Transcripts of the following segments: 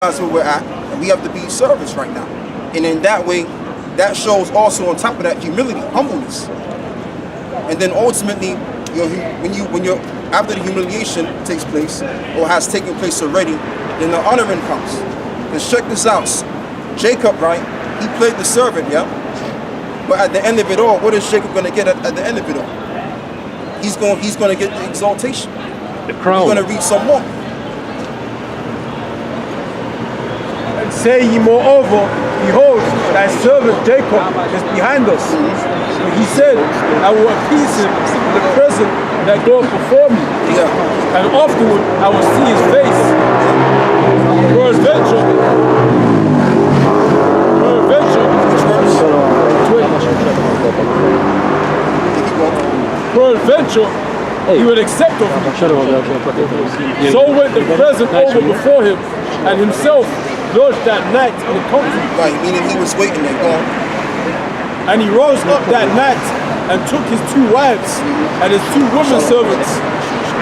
That's where we're at, and we have to be servants right now. And in that way, that shows also on top of that humility, humbleness. And then ultimately, when you're after the humiliation takes place or has taken place already, then the honoring comes. Because check this out, Jacob, right? He played the servant, yeah. But at the end of it all, what is Jacob going to get at the end of it all? He's going to get the exaltation. The crown. He's going to read some more. And say ye moreover, behold, thy servant Jacob is behind us. And he said, I will appease him in the present that goeth before me. Yeah. And afterward I will see his face. Peradventure, he would accept of me. So went the present over before him, and himself lodged that night in the country. Right, meaning he was waiting there, gone. And he rose up that night and took his 2 wives and his 2 women servants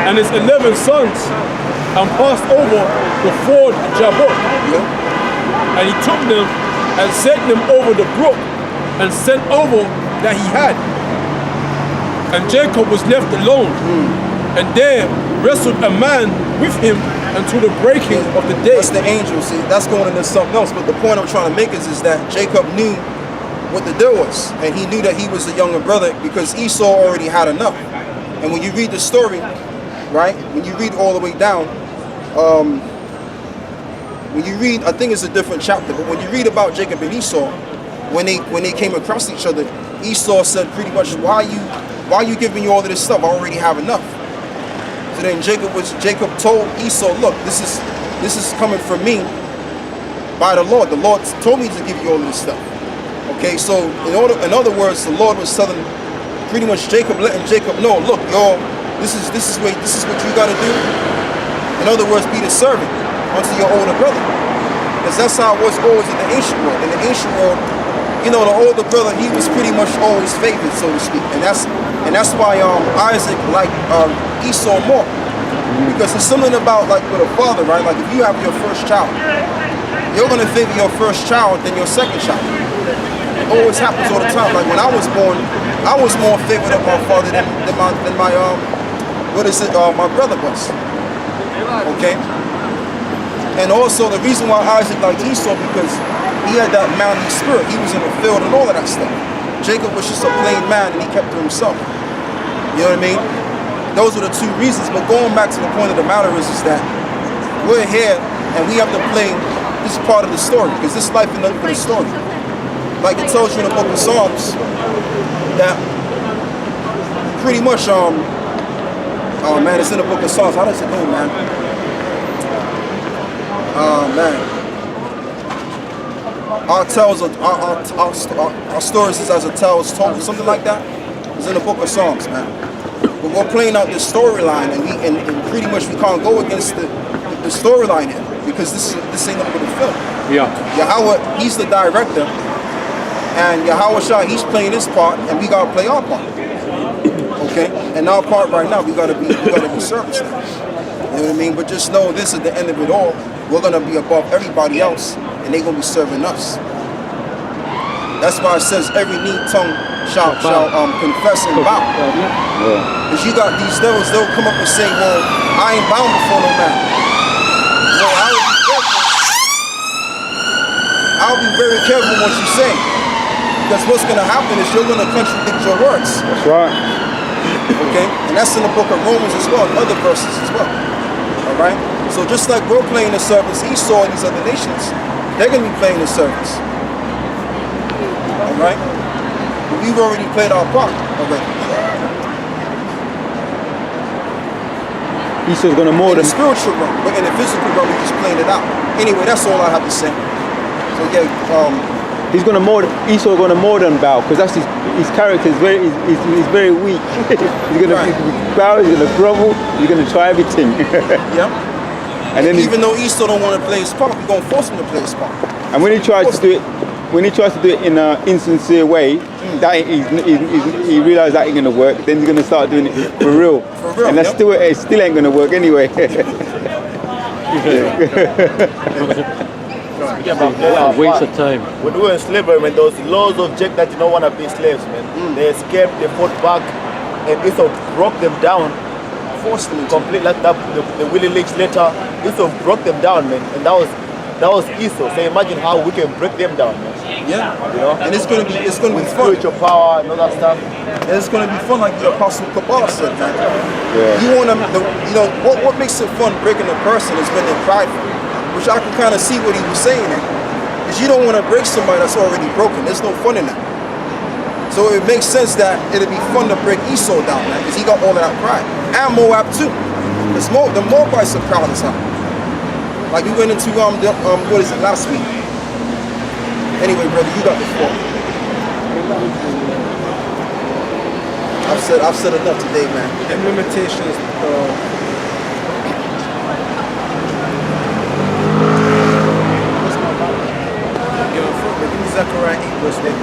and his 11 sons and passed over the ford Jabbok. Yeah. And he took them and sent them over the brook and sent over that he had. And Jacob was left alone. And there wrestled a man with him until the breaking of the day. That's the angel, see, that's going into something else. But the point I'm trying to make is that Jacob knew what the deal was. And he knew that he was the younger brother because Esau already had enough. And when you read the story, right, when you read all the way down, when you read, I think it's a different chapter, but when you read about Jacob and Esau, when they came across each other, Esau said pretty much, why are you giving me all of this stuff? I already have enough. So then Jacob told Esau, look, this is coming from me by the Lord. The Lord told me to give you all of this stuff. Okay, so in other words, the Lord was telling pretty much Jacob, letting Jacob know, look, this is what you gotta do. In other words, be the servant unto your older brother. Because that's how it was always in the ancient world. In the ancient world, you know, the older brother, he was pretty much always favored, so to speak. And that's why Isaac liked Esau more. Because there's something about, like, with a father, right? Like, if you have your first child, you're going to favor your first child than your second child. It always happens all the time. Like, when I was born, I was more favored of my father than my brother was. Okay? And also, the reason why Isaac liked Esau, because he had that manly spirit. He was in the field and all of that stuff. Jacob was just a plain man and he kept to himself. You know what I mean? Those are the 2 reasons. But going back to the point of the matter is that we're here and we have to play this part of the story, because this life is nothing but a story. Like it tells you in the book of Psalms that pretty much, oh man, it's in the book of Psalms. How does it go, man? Man. Our stories is as a tale is told, something like that. It's in the book of Psalms, man. But we're playing out this storyline, and pretty much we can't go against the storyline here, because this ain't nothing but a film. Yeah. Yahweh, he's the director, and Yahweh Shah, he's playing his part, and we gotta play our part. Okay? And our part right now, we gotta be servants now. You know what I mean? But just know this, at the end of it all, we're gonna be above everybody else, and they're gonna be serving us. That's why it says every knee tongue shall confess and bow. Because you got these devils, they'll come up and say, well, I ain't bound before no man. No, I'll be very careful what you say. Because what's gonna happen is you're gonna contradict your words. That's right. Okay? And that's in the book of Romans as well, and other verses as well. Alright? So just like we're playing the servants, Esau and these other nations, they're going to be playing the servants. Alright? But we've already played our part already. Esau's going to more than... In the spiritual realm, but in the physical realm, we're just playing it out. Anyway, that's all I have to say. So yeah, He's going to more. Esau's going to more than bow, because that's his character is he's very weak. He's going to bow. He's going to grovel. He's going to try everything. Yeah. And then even though Esau don't want to play his part, we're going to force him to play his part. And when he tries to do it, in an insincere way, that he realizes that ain't going to work. Then he's going to start doing it for real. For real. And that's still ain't going to work anyway. Waste of time. When we were in slavery, when those laws of Jacob that you don't want to be slaves, man, they escaped, they fought back, and Esau broke them down. Forcefully. Complete like that, the Willie Lynch letter, Esau broke them down, man, and that was Esau. So imagine how we can break them down, man. Yeah. You know? And it's gonna be With fun. spiritual power and all that stuff. And it's gonna be fun, like the Apostle Kabbalah said, man. Yeah. You want them, what makes it fun breaking a person is when they're prideful, which I can kind of see what he was saying there. Because you don't want to break somebody that's already broken. There's no fun in that. So it makes sense that it'd be fun to break Esau down, man, because he got all of that pride. And Moab too. The Moabites are proud as hell. Like we went into what is it, last week? Anyway, brother, you got the floor. I've said enough today, man. And limitations. Give me Zechariah 8 verse 1.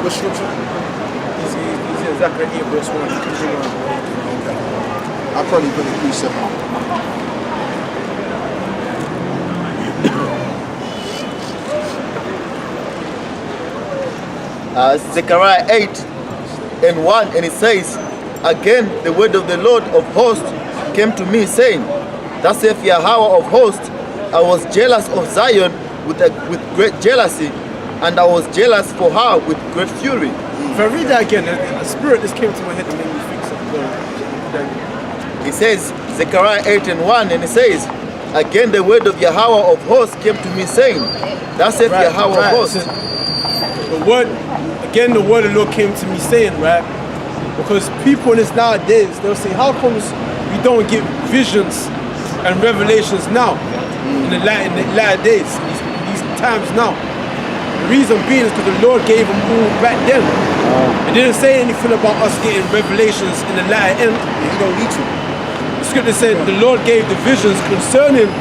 What scripture? He's in Zechariah 8 verse 1. Okay. I'll probably put it 3-7. Zechariah 8 and 1, and it says, again the word of the Lord of hosts came to me, saying, thus saith Yahweh of hosts, I was jealous of Zion with great jealousy, and I was jealous for her with great fury. If I read that again, a spirit just came to my head and made me think something. It says, Zechariah 8 and 1, and it says, again the word of Yahweh of hosts came to me, saying, thus saith Yahweh of hosts. The word of the Lord came to me saying, right? Because people in this nowadays, they'll say, how comes we don't get visions and revelations now, in the latter days, these times now? The reason being is because the Lord gave them all back then. It didn't say anything about us getting revelations in the latter end. You don't need to. The scripture said the Lord gave the visions concerning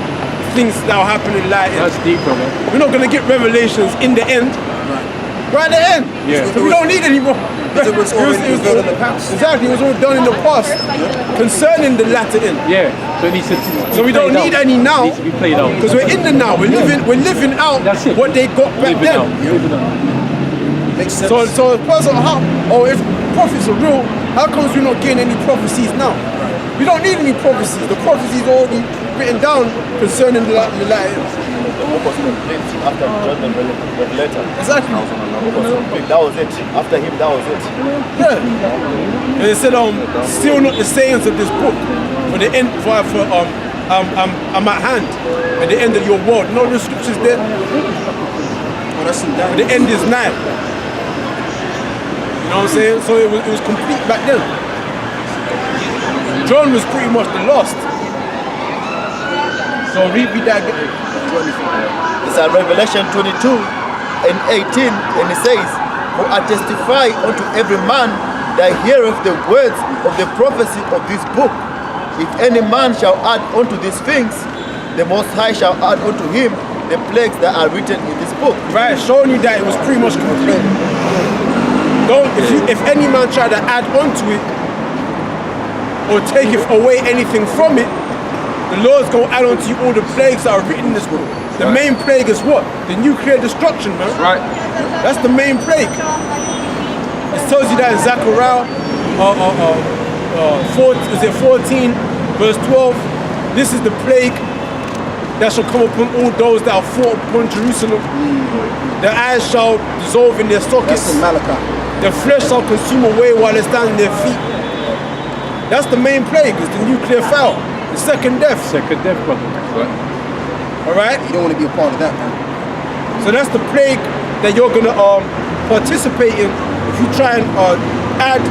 things that will happen in the latter end. That's deeper, man. We're not going to get revelations in the end. Right at the end. Yeah. So we don't need any more. It was already revealed in the past. Exactly, it was all done in the past concerning the latter end. Yeah. So it needs to. So we don't need any now. It needs to be played out. Because we're in the now. We're living out That's it. what they got back Live it then. out. Live it out. Makes sense. So the person, if prophets are real, how comes we're not getting any prophecies now? We don't need any prophecies. The prophecies are already written down concerning the latter end. The book was complete after John the Revelator. Exactly. The book was complete. That was it. After him, that was it. Yeah. And it said, still not the sayings of this book. For the end, I'm at hand at the end of your world. No, the scriptures there. Oh, that's some But the end is nigh. You know what I'm saying? So it was complete back then. John was pretty much the last. So read that again. It's a Revelation 22 and 18, and it says, for I testify unto every man that heareth the words of the prophecy of this book. If any man shall add unto these things, the Most High shall add unto him the plagues that are written in this book. Right, showing you that it was pretty much complete. If any man try to add onto it or take away anything from it, the Lord's going to add onto you all the plagues that are written in this book. The main plague is what? The nuclear destruction, man. Right. That's the main plague. It tells you that in Zechariah 14 verse 12. This is the plague that shall come upon all those that are fought upon Jerusalem. Their eyes shall dissolve in their sockets. That's in Malachi. Their flesh shall consume away while they stand on their feet. That's the main plague, is the nuclear fire. The second death. Second death, brother. Right. Alright? You don't want to be a part of that, man. So that's the plague that you're gonna participate in if you try and add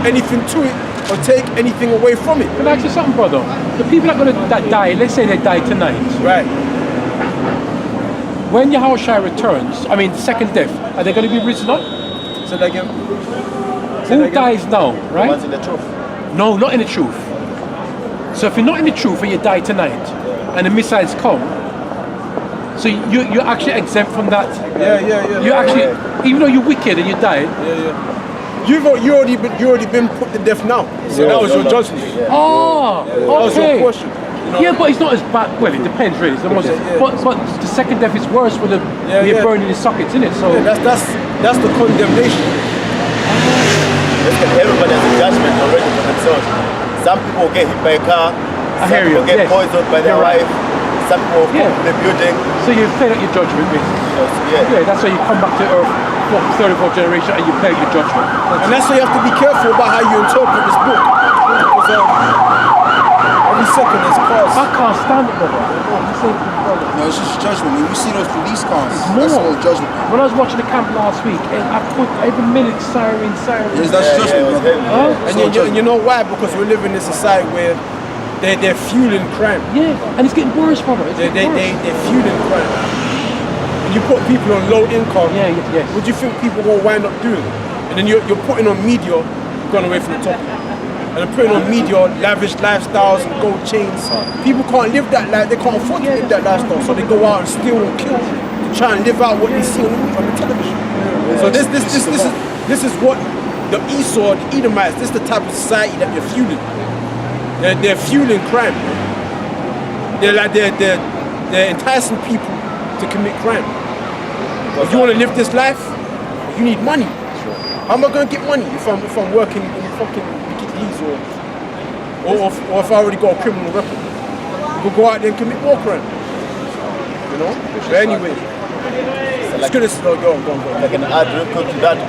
anything to it or take anything away from it. Can I ask you something, brother? The people that die, let's say they die tonight. Right. When Yahushua returns, I mean, the second death, are they going to be risen up? Say that again. Who dies now, right? What's in the truth? No, not in the truth. So if you're not in the truth and you die tonight, and the missiles come, so you're actually exempt from that. Yeah. You actually, even though you're wicked and you died, you already been put to death now. So that was your judgment. Oh, That was your okay. portion. Yeah, but it's not as bad. Well, it depends really. It's almost, but the second death is worse with you're burning the sockets, isn't it? So Yeah, that's the condemnation. Everybody has a judgment already for themselves. Some people get hit by a car. I Some hear you, people get yes. poisoned by their You're right. wife. Some people fall from the building. So you played out your judgment, basically. Yeah. Yeah, that's why you come back to Earth, third or fourth generation, and you play out your judgment. And that's why you have to be careful about how you interpret this book. Because every second there's cars. I can't stand it, brother. I'm saying to you, brother. No, it's just judgment. When you see those police cars, more. that's all judgment. When I was watching the camp last week, and I put every minute siren. Yes, that's judgment, brother. Huh? And you know why? Because we live in a society where they're fueling crime. Yeah, and it's getting worse, brother. It's getting worse. They're fueling crime. And you put people on low income. Yeah, yes. What do you think people will wind up doing? And then you're putting on media, gone away from the topic. And they're putting on media, lavish lifestyles and gold chains. People can't live that life. They can't afford to live that lifestyle, so they go out and steal and kill to try and live out what they see on the television. So this is what the Esau, the Edomites. This is the type of society that they're fueling. They're fueling crime. They're enticing people to commit crime. If you want to live this life, you need money. How am I going to get money if I'm working in fucking Wikileaks or if I already got a criminal record? We'll go out there and commit more crime. You know? But anyway, it's good to go on. I can add real quick to that.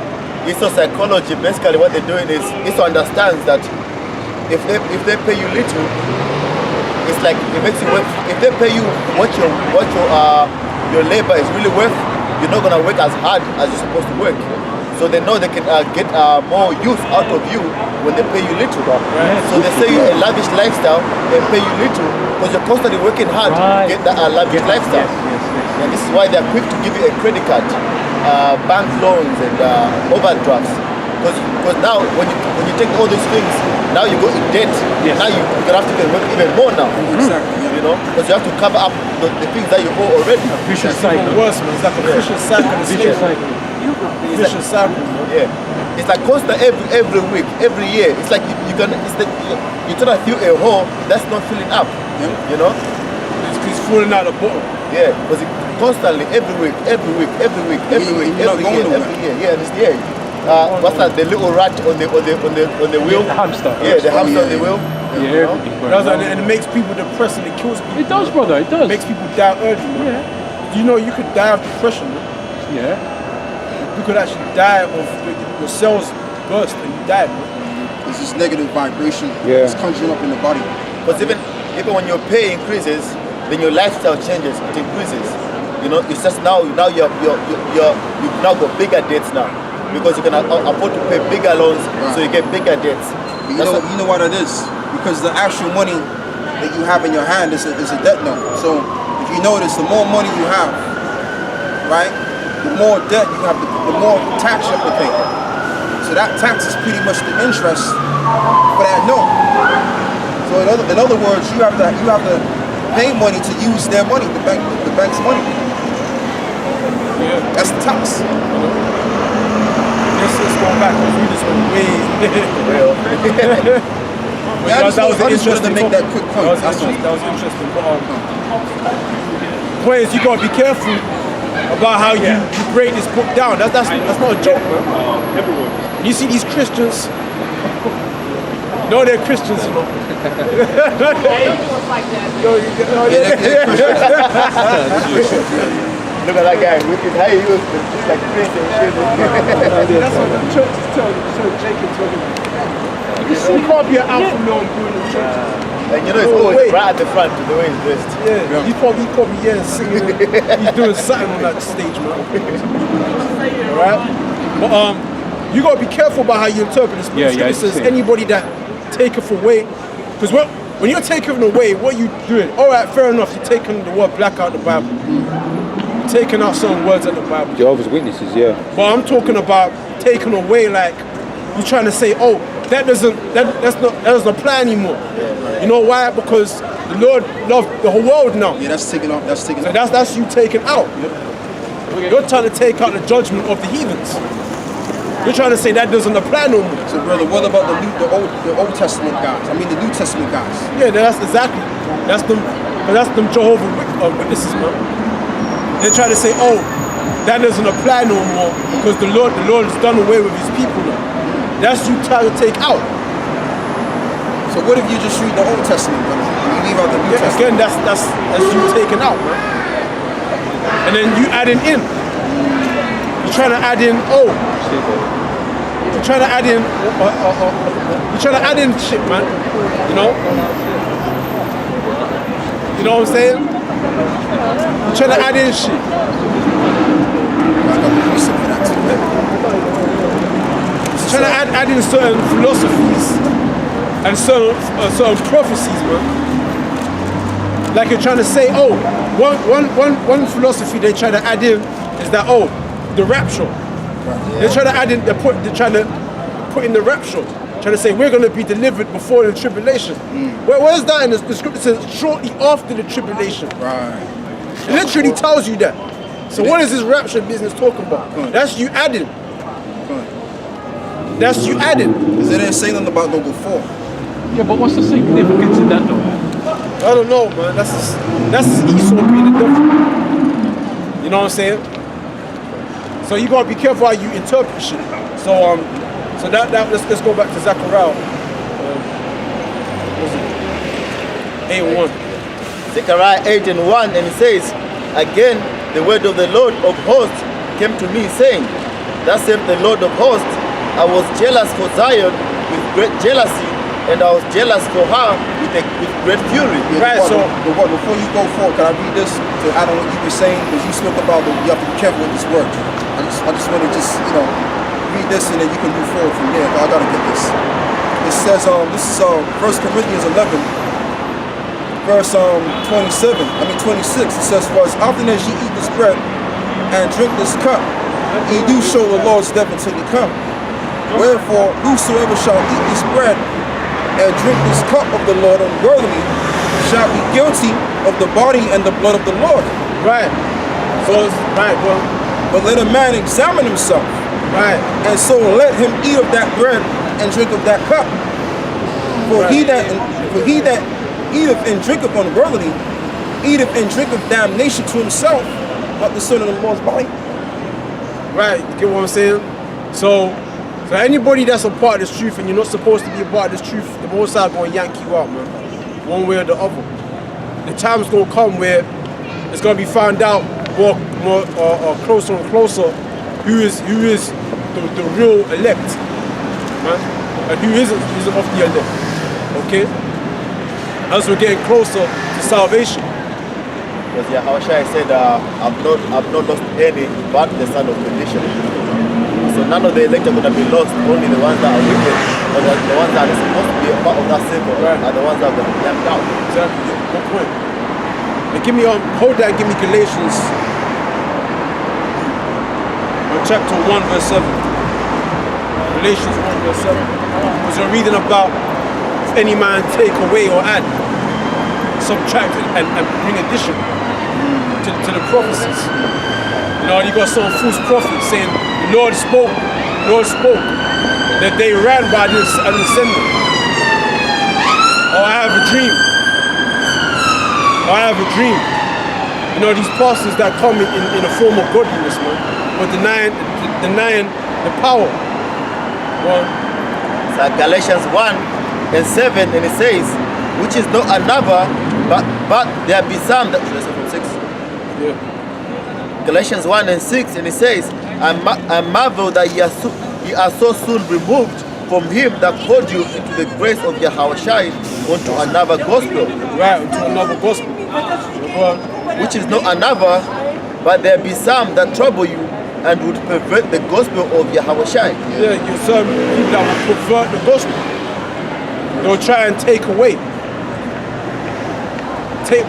Esau psychology, basically what they're doing is Esau understands that if they pay you little, it's like it makes you work. If they pay you what your labor is really worth, you're not gonna work as hard as you're supposed to work. So they know they can get more use out of you when they pay you little. Right. So they say you a lavish lifestyle and pay you little because you're constantly working hard to get that lavish lifestyle. And this is why they're quick to give you a credit card, bank loans and overdrafts. Because now when you take all these things, now you go in debt. Yes. Now you're gonna have to work even more now. Exactly. You know, because you have to cover up the things that you owe already. Vicious It's cycle. even worse, man. It's like a vicious cycle. Vicious cycle. Vicious cycle. Yeah, it's like constant every week, every year. It's like you're trying to fill a hole that's not filling up. You know? It's falling out the bottom. Yeah, because constantly every week, what's that? The little rat on the wheel. The hamster. Yeah, the hamster on the wheel. Yeah, And it makes people depressed and it kills people. it does, brother. It does. It makes people die early. Man. Yeah. You know, you could die of depression. Man. Yeah. You could actually die of your cells burst and you die. Man. It's this negative vibration Yeah. that's conjuring up in the body. Because even when your pay increases, then your lifestyle changes. It increases. You know, it's just you've now got bigger debts now because you can afford to pay bigger loans, so you get bigger debts. You know what it is? Because the actual money that you have in your hand is a debt note. So if you notice, the more money you have, right, the more debt you have, the more tax you have to pay. So that tax is pretty much the interest for that note. So in other words, you have to pay money to use their money, the bank's money. Yeah. That's the tax. Let's go back because we just went way. Yeah, I just wanted to interesting make that quick point. That was interesting. But, point is, you gotta be careful about how you break this book down. That's not a joke, man. You see these Christians. No, they're Christians, you know. Look at that guy with his high heels, just like Prince and shit. That's what the church is telling you. So Jacob told him. You can't be an alpha male doing the church. And you know, it's always right at the front, the way he's dressed. Yeah, he's probably singing. He's doing something on that stage, man. Alright? But you gotta be careful about how you interpret this. It says anybody that taketh away, because when you're taking away, what are you doing? Alright, fair enough, you're taking the word black out of the Bible. You're taking out certain words out of the Bible. Jehovah's Witnesses, yeah. But I'm talking about taking away, like you're trying to say, oh, that doesn't apply anymore. You know why? Because the Lord loved the whole world now. Yeah, that's taken off. So that's you taking out. You're trying to take out the judgment of the heathens. You're trying to say that doesn't apply no more. So brother, what about the Old Testament guys? I mean the New Testament guys. Yeah, that's exactly. That's them Jehovah's Witnesses, man. They try to say, oh, that doesn't apply no more because the Lord has done away with his people now. That's you trying to take out. So what if you just read the Old Testament, brother? You leave out the New Testament. Again, that's you taking out, man. And then you adding in. You're trying to add in, you're trying to add in, you're trying to add in shit, man. You know? You know what I'm saying? You're trying to add in shit. You're trying to add in certain philosophies and certain prophecies, man. Like you're trying to say, one philosophy they try to add in is that, the rapture. They're trying to add in, they're trying to put in the rapture. Trying to say we're going to be delivered before the tribulation. Where's that in the scripture? It says shortly after the tribulation. Right. It literally tells you that. So what is this rapture business talking about? That's you adding. That's you adding. Because it didn't say nothing about no before. Yeah, but what's the significance in that though? I don't know, man. That's Esau being the devil. You know what I'm saying? So you gotta be careful how you interpret shit. So that let's go back to Zechariah. 8:1. Zechariah 8:1, and it says, again, the word of the Lord of hosts came to me, saying, thus saith the Lord of hosts, I was jealous for Zion with great jealousy, and I was jealous for her with great fury. Right, so before you go forward, can I read this to add on what you were saying? Because you spoke about you have to be careful with this word. I just want to read this and then you can move forward from there. I gotta get this. It says, this is 1 Corinthians 11, verse 26. It says, for as often as ye eat this bread and drink this cup, ye do show the Lord's death until he come. Wherefore, whosoever shall eat this bread and drink this cup of the Lord unworthily shall be guilty of the body and the blood of the Lord. Right. So but let a man examine himself. Right. And so let him eat of that bread and drink of that cup. For he that eateth and drinketh unworthily, eateth and drinketh damnation to himself, but the Son of the Lord's body. Right, you get what I'm saying? So anybody that's a part of this truth and you're not supposed to be a part of this truth, the Most High gonna yank you out, man. One way or the other. The time's gonna come where it's gonna be found out more closer and closer who is the real elect, man, and who isn't of the elect. Okay? As we're getting closer to salvation. Because Yahushua said, I've not lost any but the son of perdition. So none of the elect are going to be lost, only the ones that are wicked, or the ones that are supposed to be a part of that circle, are the ones that are going to be left out. Exactly, good point. Now hold that, give me Galatians chapter 1 verse 7. Galatians 1 verse 7. Because we're reading about if any man take away or add, subtract and bring addition to the prophecies. You know, you got some false prophets saying, the Lord spoke, that they ran by this and send them. Or I have a dream. You know, these pastors that come in a form of godliness, man, but denying the power. Well, so Galatians 1:7, and it says, which is not another, but there be some that, from 6. yeah. Galatians 1:6, and it says, I marvel that ye are so soon removed from him that called you into the grace of Yahushua unto another gospel. Right, unto another gospel. Well, which is not another, but there be some that trouble you and would pervert the gospel of Yahushua. yeah, you some people that will pervert the gospel. They'll try and take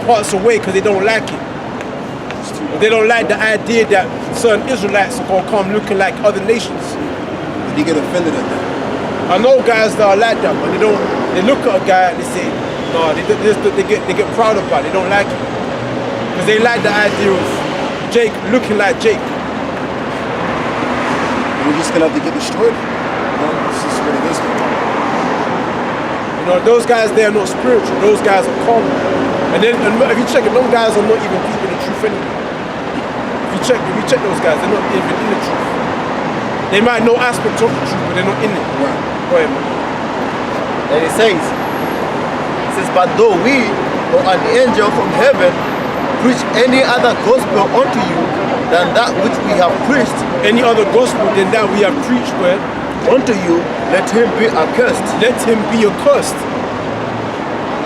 parts away because they don't like it. They don't like the idea that certain Israelites are gonna come looking like other nations. Did you get offended at that? I know guys that are like that, but they look at a guy and they say, no, they get proud about it. They don't like it because they like the idea of Jake looking like Jake. we're just gonna have to get destroyed. This is what it is. You know, those guys, they are not spiritual. Those guys are carnal. And then, if you check it, those guys are not even deep in the truth anyway. If you check those guys, they're not even in the truth. They might know aspects of the truth, but they're not in it. Right. Go ahead, man. And it says, but though we or an angel from heaven preach any other gospel unto you than that which we have preached Any other gospel than that we have preached, go ahead. unto you, let him be accursed. Let him be accursed.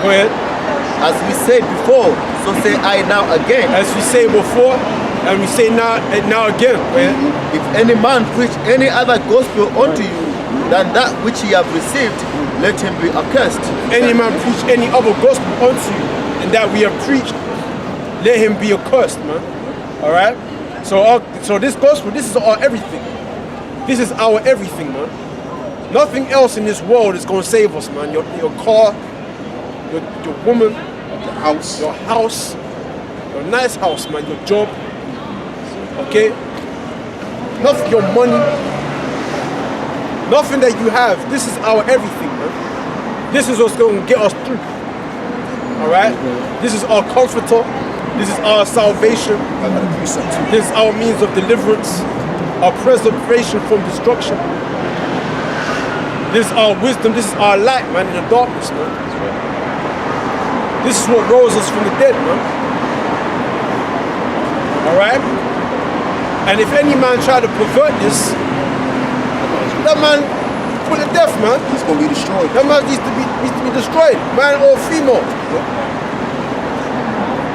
Go ahead. As we said before, so say I now again. As we say before, and we say now again. Go ahead. If any man preach any other gospel unto you than that which ye have received, let him be accursed. Any man preach any other gospel unto you and that we have preached, let him be accursed, man. All right. So this gospel, this is our everything. This is our everything, man. Nothing else in this world is gonna save us, man. Your car, your woman, your house, your nice house, man. Your job, okay. Nothing, your money, nothing that you have. This is our everything, man. This is what's gonna get us through. All right. This is our comforter. This is our salvation. This is our means of deliverance, our preservation from destruction. This is our wisdom. This is our light, man, in the darkness, man. This is what rose us from the dead, man. All right. And if any man try to pervert this, that man put to death, man. He's gonna be destroyed. That man needs to be destroyed, man or female.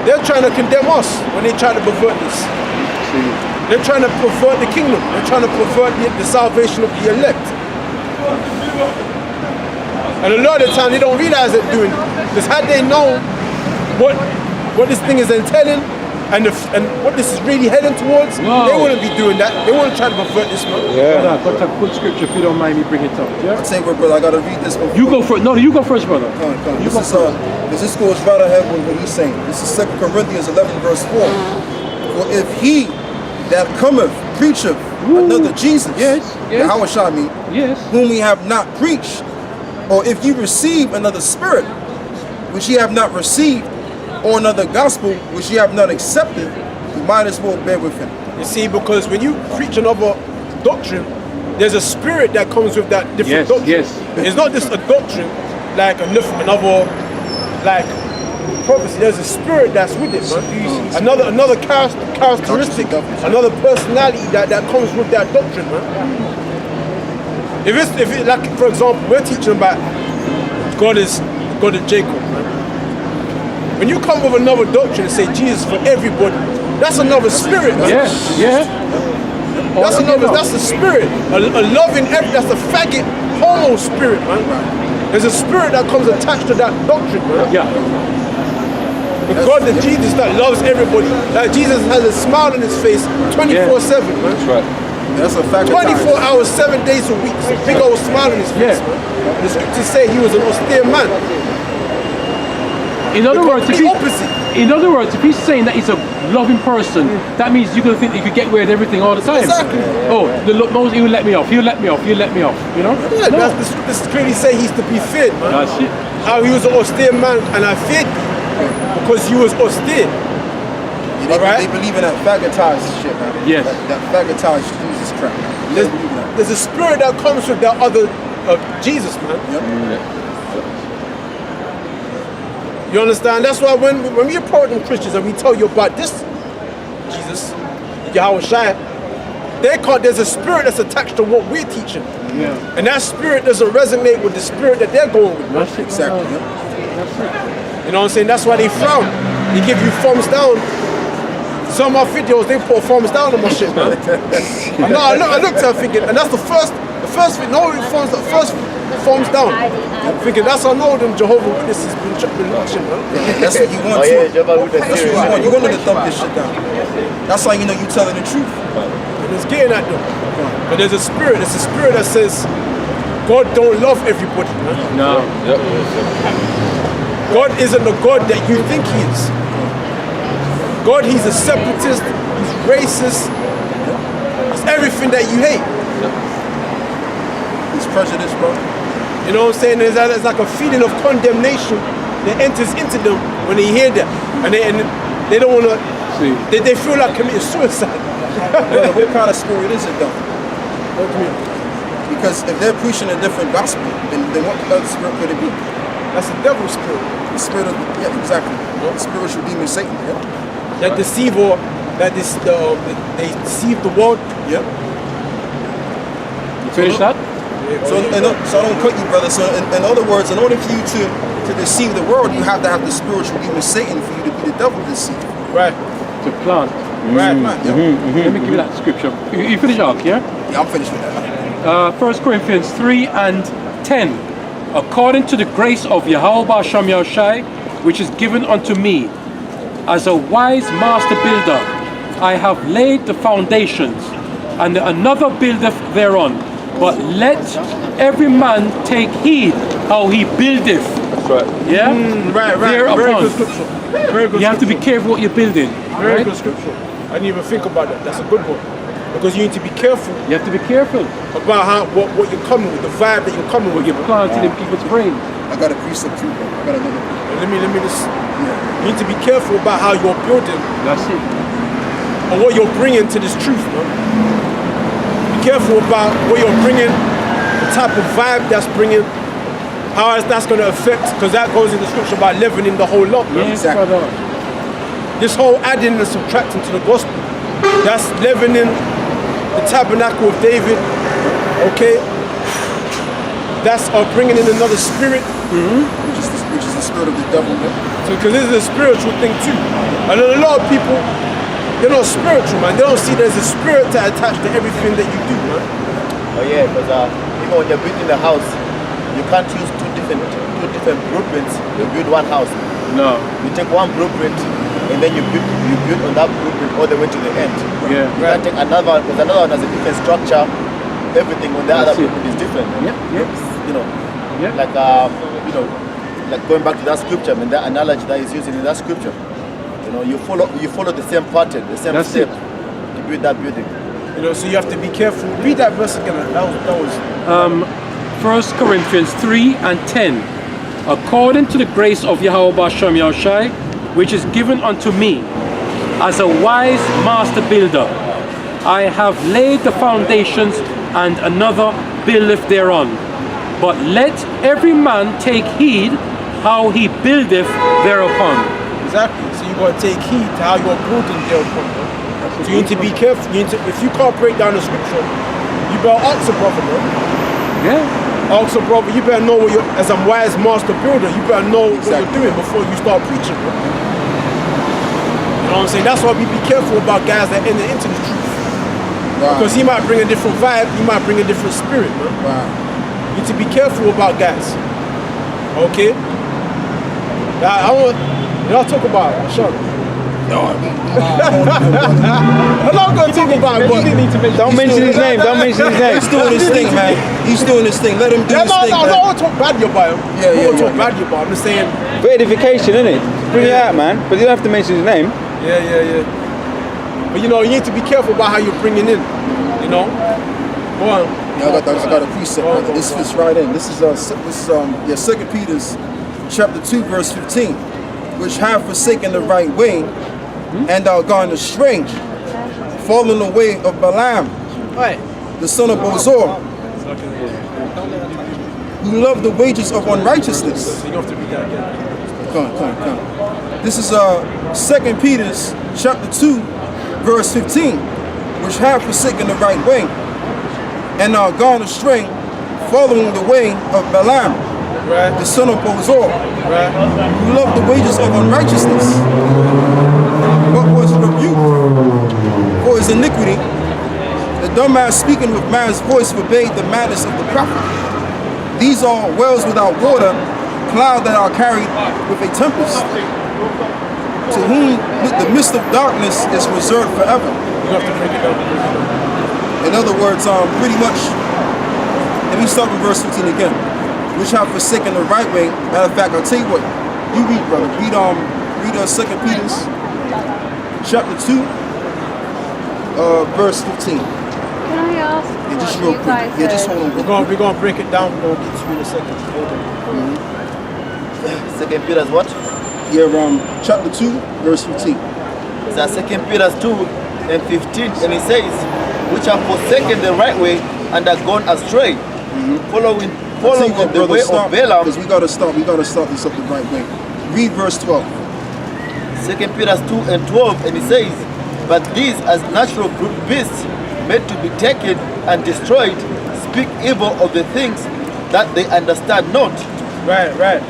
They're trying to condemn us when they try to pervert this. They're trying to pervert the kingdom. They're trying to pervert the salvation of the elect. And a lot of the time they don't realize they're doing it. Because had they known what this thing is entailing and what this is really heading towards, they wouldn't be doing that. They wouldn't try to pervert this, man. Yeah. I've got a good scripture if you don't mind me bring it up. Yeah. I'll tell you what, brother, I gotta read this before. You go first. No, you go first, brother. This goes right ahead with what he's saying. This is 2 Corinthians 11 verse 4. For if he that cometh preacheth another Jesus, Yahweh Shah me, whom we have not preached, or if you receive another spirit, which ye have not received, or another gospel, which ye have not accepted, you might as well bear with him. You see, because when you preach another doctrine, there's a spirit that comes with that different doctrine. It's not just a doctrine like another like prophecy. There's a spirit that's with it, man. Another characteristic, another personality that comes with that doctrine, man. If it like, for example, we're teaching about God is Jacob, man. When you come with another doctrine and say Jesus for everybody, that's another spirit, man. That's a spirit, a loving, that's a faggot, homo spirit, man. There's a spirit that comes attached to that doctrine, man. The God that Jesus that loves everybody, that Jesus has a smile on his face 24/7, man. That's right. That's a fact. 24 hours, 7 days a week. A big old smile on his face, man. The scriptures say he was an austere man. In other words, if he's saying that he's a loving person, that means you're going to think that you could get away with everything all the time. Exactly. Oh, he'll let me off, he'll let me off, he'll let me off, you know? Yeah, that's the scriptures clearly say he's to be feared, man. That's it. How he was an austere man, and I feared him because he was austere. They believe in that faggotized shit, man. Yes. That faggotized Jesus crap. There's a spirit that comes with that other Jesus, man. You understand? That's why when we approach them Christians and we tell you about this Jesus, Yahweh Shai, there's a spirit that's attached to what we're teaching. And that spirit doesn't resonate with the spirit that they're going with. That's it. Exactly. You know what I'm saying? That's why they frown. They give you thumbs down. Some of our videos, they put thumbs down on my shit, man. I looked at it thinking, and that's the first thing, first thumbs down. I'm thinking, that's how I know them Jehovah's Witnesses been watching, man. That's what you want to. That's what you want. You want them to dump this shit down. That's how you know you telling the truth. And it's getting at them. But there's a spirit that says, God don't love everybody, man. No. God isn't the God that you think he is. God, he's a separatist, he's racist, he's everything that you hate. It's prejudice, bro. You know what I'm saying? It's like a feeling of condemnation that enters into them when they hear that, and they don't want to. They feel like committing suicide. Brother, what kind of spirit is it though? What do you mean? Because if they're preaching a different gospel, then what other spirit could it be? That's the devil's spirit. The spirit of exactly. The spiritual demon Satan. Yeah. That deceive or they deceive the world. Yeah. You finish that? So I don't cut you, brother. So in other words, in order for you to deceive the world, you have to have the spiritual demon Satan for you to be the devil deceived. Right. To plant. Right. Let me give you that scripture. You finish up, yeah? Yeah, I'm finished with that. 1 Corinthians 3 and 10. According to the grace of Yahweh Ba'Shem Yahushai, which is given unto me, as a wise master builder, I have laid the foundations, and another buildeth thereon. But let every man take heed how he buildeth. That's right. Yeah? Right. Thereupon. Very good scripture. Very good. You have to be careful what you're building. Very Right? good scripture. I didn't even think about that. That's a good one. Because you need to be careful You have to be careful. about what you're coming with, the vibe that you're coming with. You're planting in people's brains. I got a precept too, bro. I got another. Let me just. You need to be careful about how you're building That's it. and what you're bringing to this truth, man. Be careful about what you're bringing, the type of vibe that's bringing, how that's going to affect, because that goes in the scripture about leavening the whole lot, man. Yes, Exactly. brother. This whole adding and subtracting to the gospel, that's leavening the tabernacle of David, okay? That's bringing in another spirit, Which is the spirit of the devil. Man. because this is a spiritual thing too. And then a lot of people, they're not spiritual, man. They don't see there's a spirit to attach to everything that you do, man. Oh yeah, because even when you're building a house, you can't use two different blueprints to build one house. No. You take one blueprint and then you build on that blueprint all the way to the end. Yeah. You can't take another one because another one has a different structure. Everything on the other That's it. blueprint is different. Yep. You know, Yep. like like going back to that scripture, I mean that analogy that is using in that scripture. You know, you follow the same pattern, the same That's step it. to build that building. You know, so you have to be careful. Read that verse again. That was 1 Corinthians 3 and 10. According to the grace of Yahweh Ba'Shem Yahushai, which is given unto me, as a wise master builder, I have laid the foundations, and another buildeth thereon. But let every man take heed how he buildeth thereupon. exactly. So you got to take heed to how you're building thereupon. So you need to be careful. If you can't break down the scripture, you better ask a brother, man. Yeah. Ask a brother. You better know what you're, as a wise master builder, you better know what you're doing before you start preaching, bro. You know what I'm saying? That's why we be careful about guys that enter into the truth. Right. Because he might bring a different vibe, he might bring a different spirit, man. Right. You need to be careful about guys. Okay? Y'all talk about it, sure. I'm not gonna talk about it, but Don't mention his name. Don't mention his name. He's doing his thing, man. He's doing his thing. Let him do his thing, I man. don't want to talk badly about him. Yeah, I don't want to yeah, talk badly about him. I'm just saying, For edification, innit? Bring it out, man. But you don't have to mention his name. yeah. But you know, you need to be careful about how you're bringing in. You know? Go on. Yeah, I got a precept, brother. This fits right in. This is 2 Peter's chapter 2, verse 15, which have forsaken the right way and are gone astray, fallen away of Balaam, the son of Bozor, who loved the wages of unrighteousness. So you have to read that again. Come. This is 2 Peter's chapter 2, verse 15, which have forsaken the right way and are gone astray, following the way of Balaam, the son of Bozor, who loved the wages of unrighteousness, but was rebuked for his iniquity. The dumb man speaking with man's voice forbade the madness of the prophet. These are wells without water, clouds that are carried with a tempest, to whom the mist of darkness is reserved forever. You have to break it down. In other words, pretty much, let me start from verse 15 again. Which have forsaken the right way. Matter of fact, I'll tell you what. You read, brother. Read 2 Peter's chapter 2, verse 15. Can I ask Yeah, just Well, real you quick. guys Yeah, just are- hold on. We're gonna break it down. We're gonna get to you in a second. Hold on. 2 Peter's what? Here, chapter 2, verse 15. It's at 2 Peter 2:15, and it says, which have forsaken the right way and are gone astray, following the way of Balaam. Because we gotta start this up the right way. Read verse 12. 2 Peter 2:12, and it says, but these as natural brute beasts made to be taken and destroyed, speak evil of the things that they understand not. Right.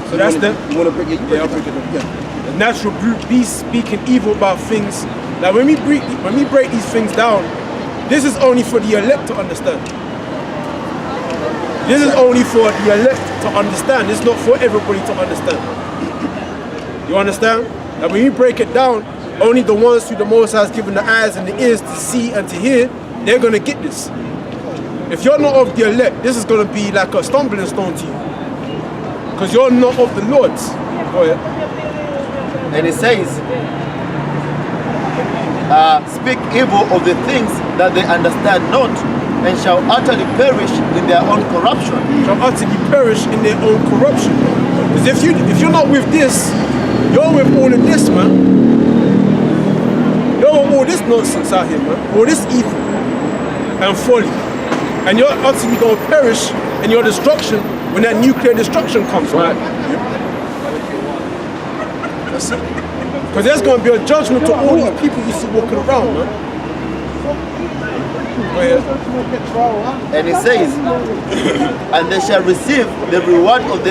So that's the You wanna break it? You break I'll it break down. it down. Yeah. The natural brute beast speaking evil about things. Like when we break these things down, this is only for the elect to understand. This is only for the elect to understand. It's not for everybody to understand. You understand? Like when we break it down, only the ones who the Most High has given the eyes and the ears to see and to hear, they're gonna get this. If you're not of the elect, this is gonna be like a stumbling stone to you. Because you're not of the Lord's. Go ahead. And it says, speak evil of the things that they understand not, and shall utterly perish in their own corruption. Shall utterly perish in their own corruption. Because if you're not with this, you're with all of this, man. You're with all this nonsense out here, man. All this evil and folly. And you're utterly going to perish in your destruction when that nuclear destruction comes, right? That's it. Because there's going to be a judgment to all these people you see walking around, man. Go ahead. And it says, and they shall receive the reward of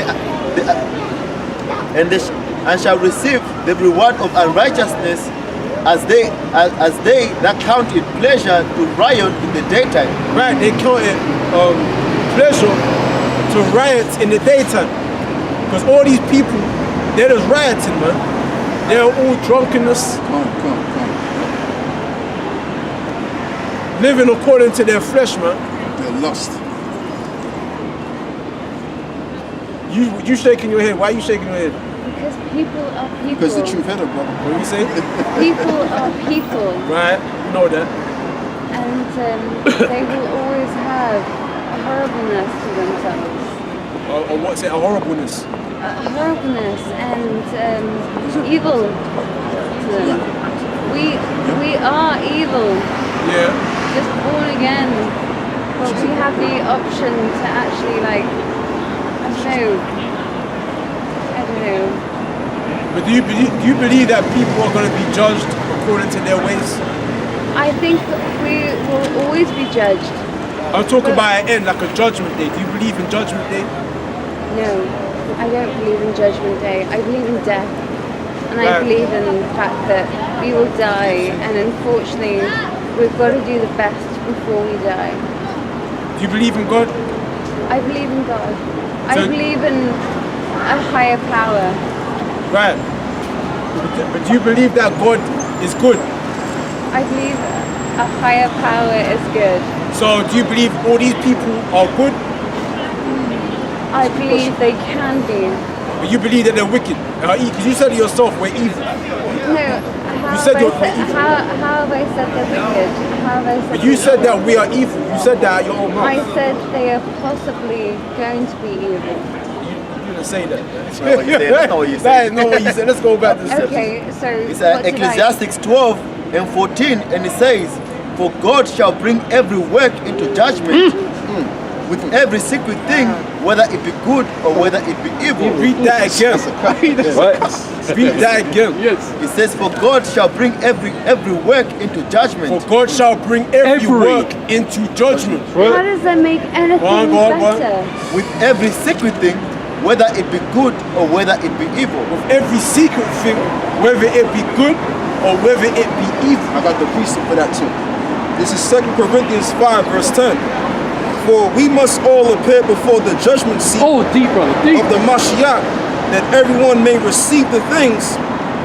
and shall receive the reward of unrighteousness as they that count it pleasure to riot in the daytime. Right, they count it pleasure to riot in the daytime. Because all these people, they're just rioting, man. They're all drunkenness, Come. living according to their flesh, man. They're lust. You shaking your head. Why are you shaking your head? Because people are people. Because the truth hit it, brother. What do you say? People are people. Right, you know that. And they will always have a horribleness to themselves. Or what's it? A horribleness. A horribleness and evil to them. We are evil, Yeah. just born again. But we have the option to actually I don't know. But do you believe that people are going to be judged according to their ways? I think we will always be judged. I'm talking about an end, like a judgment day. Do you believe in judgment day? No, I don't believe in Judgment Day. I believe in death. And I Right. believe in the fact that we will die, and unfortunately, we've got to do the best before we die. Do you believe in God? I believe in God. I So- believe in a higher power. Right. But do you believe that God is good? I believe a higher power is good. So do you believe all these people are good? I believe they can be. But you believe that they're wicked? Because you said to yourself, we're evil. No, how said have I you're evil. how have I said they're wicked? How have I said But you they're said evil? that we are evil. You said that out your own I mouth. said they are possibly going to be evil. You didn't say that. That's not what you said. That's not what you That said. is not what you said. Let's go back to the Okay, so It's what did I- Ecclesiastes 12:14, and it says, for God shall bring every work into judgment with every secret thing, whether it be good or whether it be evil. Read that again. What? Read that again. Yes. It says, for God shall bring every work into judgment. For God shall bring every Every. work into judgment. How does that make anything Go on. better? With every secret thing, whether it be good or whether it be evil. With every secret thing, whether it be good or whether it be evil. I got the precept for that too. This is 2 Corinthians 5, verse 10. For we must all appear before the judgment seat Oh, deep, brother, deep. of the Mashiach, that everyone may receive the things